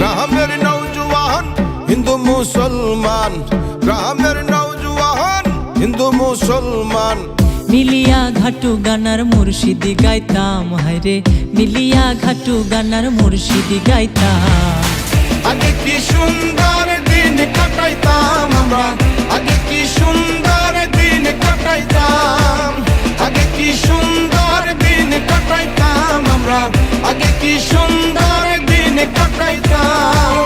গ্রামের নওজোয়ান হিন্দু মুসলমান, গ্রামের নওজোয়ান হিন্দু মুসলমান। মিলিয়া ঘাটু গানার মুর্শিদি গাইতাম, হায়রে মিলিয়া ঘাটু গানার মুর্শিদি গাইতাম। আগে কি সুন্দর দিন কাটাইতাম আমরা, আগে কি সুন্দর দিন কাটাইতাম, আগে কি সুন্দর দিন কাটাইতাম আমরা, আগে কি সুন্দর দিন কাটাইতাম।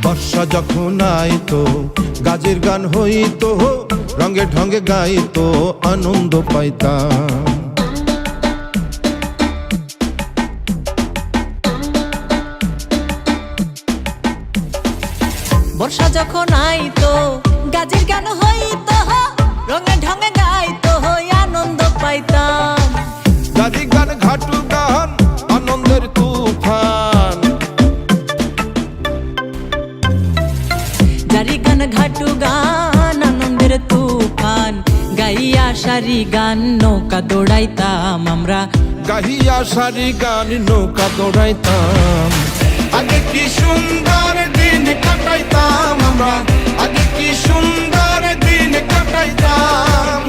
বর্ষা যখন আইতো গাজীর গান হইতো, রঙে ঢঙ্গে গাইতো আনন্দ পাইতাম। বর্ষা যখন আইতো গাজীর গান হইতো, রঙে ঢঙে গাইতো আনন্দ পাইতাম। গাজীর গান ঘাটু গান আনন্দের তুফান, জারি গান ঘাটু গান আনন্দের তুফান। গাইয়া সারি গান নৌকা দৌড়াইতাম আমরা, গাহিয়া সারি গান নৌকা দৌড়াইতাম। আগে কি সুন্দর দিন কাটাইতাম আমরা, আগে কি সুন্দর দিন কাটাইতাম,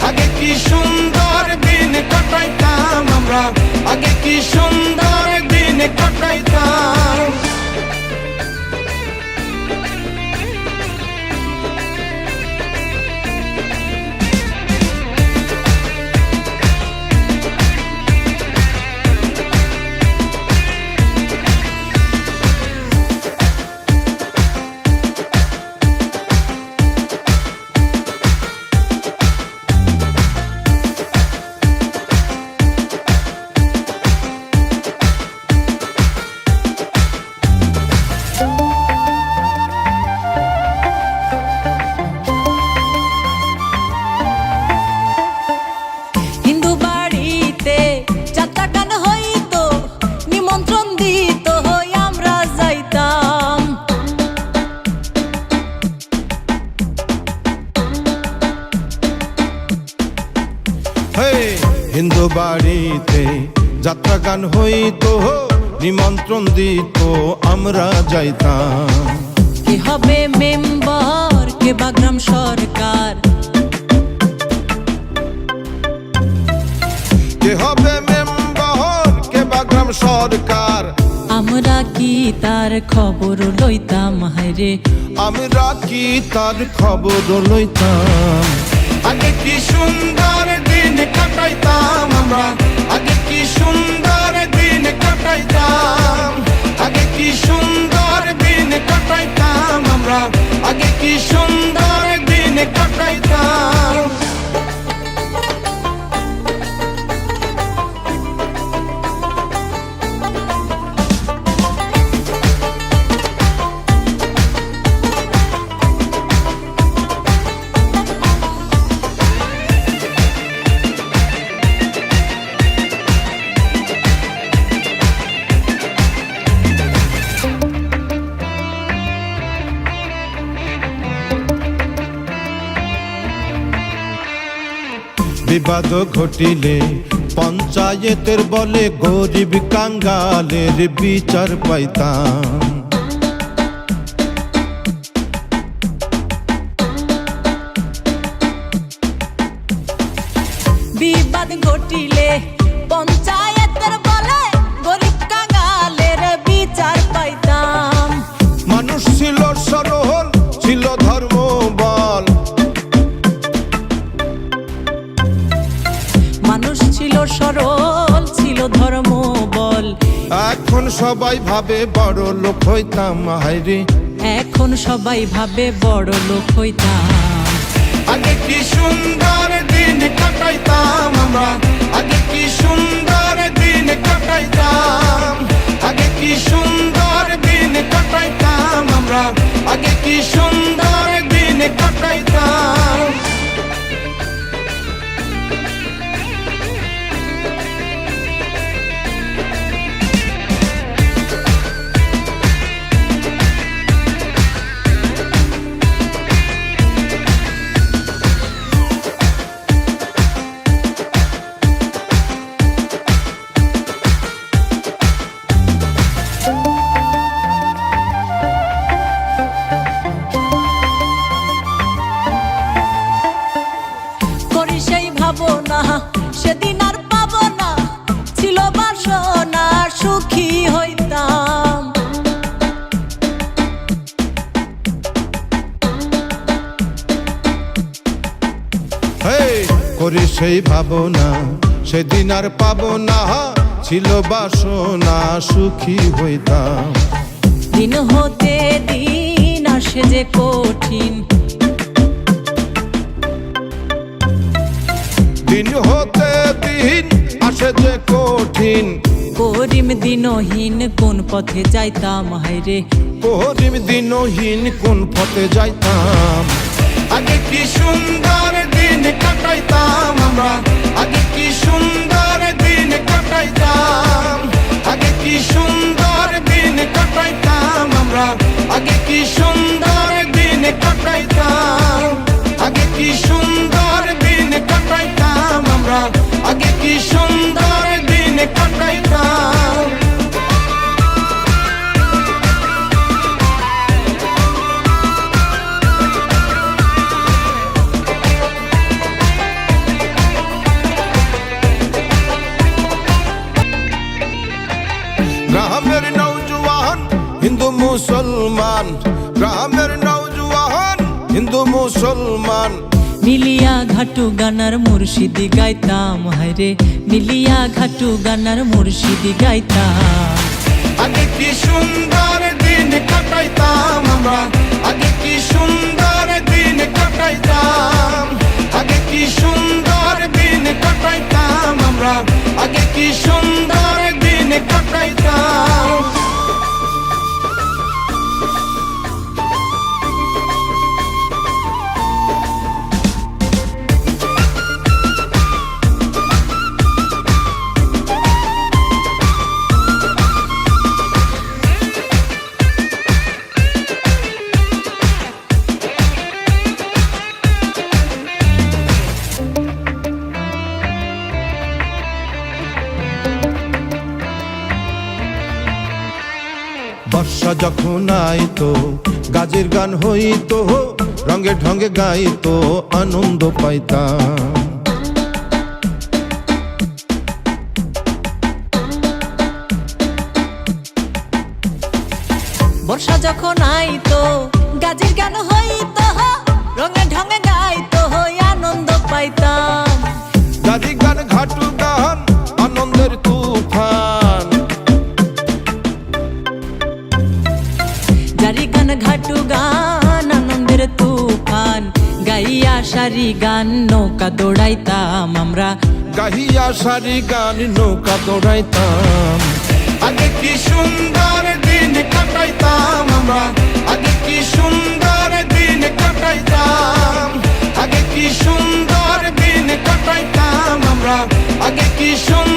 আগে কি সুন্দর দিন কাটাইতাম আমরা, আগে কি সুন্দর দিন কাটাইতাম। হিন্দু বাড়িতে যাত্রা গান হইতো, নিমন্ত্রণ দিত আমরা যাইতাম। কে হবে মেম্বার, কে বা গ্রাম সরকার, কে হবে মেম্বার, কে বা গ্রাম সরকার। আমরা কি তার খবর লইতাম, হায়রে আমরা কি তার খবর লইতাম। আগে কি সুন্দর দিন কাটাইতাম আমরা, আগে কি সুন্দর দিন কাটাইতাম, আগে কি সুন্দর দিন কাটাইতাম আমরা, আগে কি সুন্দর দিন কাটাইতাম। বিবাদ ঘটিলে পঞ্চায়েতের বলে গরিব কাঙ্গালের বিচার পাইতাম। বিবাদ ঘটিলে পঞ্চায়েতের বলে গরিব কাঙ্গালের বিচার পাইতাম। মানুষ ছিল সরল, ছিল ধর্ম বল, মানুষ ছিল সরল, ছিল ধর্ম বল। এখন সবাই ভাবে বড় লোক হইতাম, হায়রে এখন সবাই ভাবে বড় লোক হইতাম। আগে কি সুন্দর দিন কাটাইতাম আমরা, আগে কি সুন্দর দিন কাটাইতাম, আগে কি সুন্দর দিন সুখী হইতাম। করি সেই ভাবনা সেদিন আর পাবো না, ছিল বাসনা সুখী হইতাম। দিন হতে দিন আসে যে কঠিন, দিন হতে দিন আসে যে কঠিন। করিম দিনহীন কোন পথে যাইতাম হায়রে, করিম দিনহীন কোন পথে যাইতাম। আগে কি সুন্দর দিন কাটাইতাম আমরা, আগে কি সুন্দর দিন কাটাইতাম। আগে কি সুন্দর দিন কাটাইতাম আমরা, আগে কি সুন্দর দিন কাটাইতাম। আগে কি সুন্দর দিন কাটাইতাম আমরা, আগে কি সুন্দর দিন কাটাইতাম। গ্রামের নওজোয়ান হিন্দু মুসলমান, গ্রামের নওজোয়ান হিন্দু মুসলমান। মিলিয়া ঘাটু গানার মুর্শিদি গাইতাম হায়রে, মিলিয়া ঘাটু গানার মুর্শিদি গাইতাম। আগে কি সুন্দর দিন কাটাইতাম আমরা, আগে কি সুন্দর দিন কাটাইতাম। আগে কি সুন্দর দিন কাটাইতাম আমরা, আগে কি সুন্দর দিন কাটাইতাম। বর্ষা যখন আইতো গাজের গান হইতো, রঙে ঢঙ্গে গাইতো আনন্দ পাইতাম। বর্ষা যখন আইতো গাজের গান হইতো, রঙে ঢঙে গাইতো আনন্দ পাইতাম। গাজি গান ঘাটু গান আনন্দের তুফান। জারি গান ঘাটু গান আনন্দের তুফান, গাইয়া সারি গান নৌকা দৌড়াইতাম আমরা, গাহিয়া সারি গান নৌকা দৌড়াইতাম। আগে কি সুন্দর দিন কাটাইতাম আমরা, আগে কি সুন্দর দিন কাটাইতাম। আগে কি সুন্দর দিন কাটাইতাম আমরা, আগে কি সুন্দর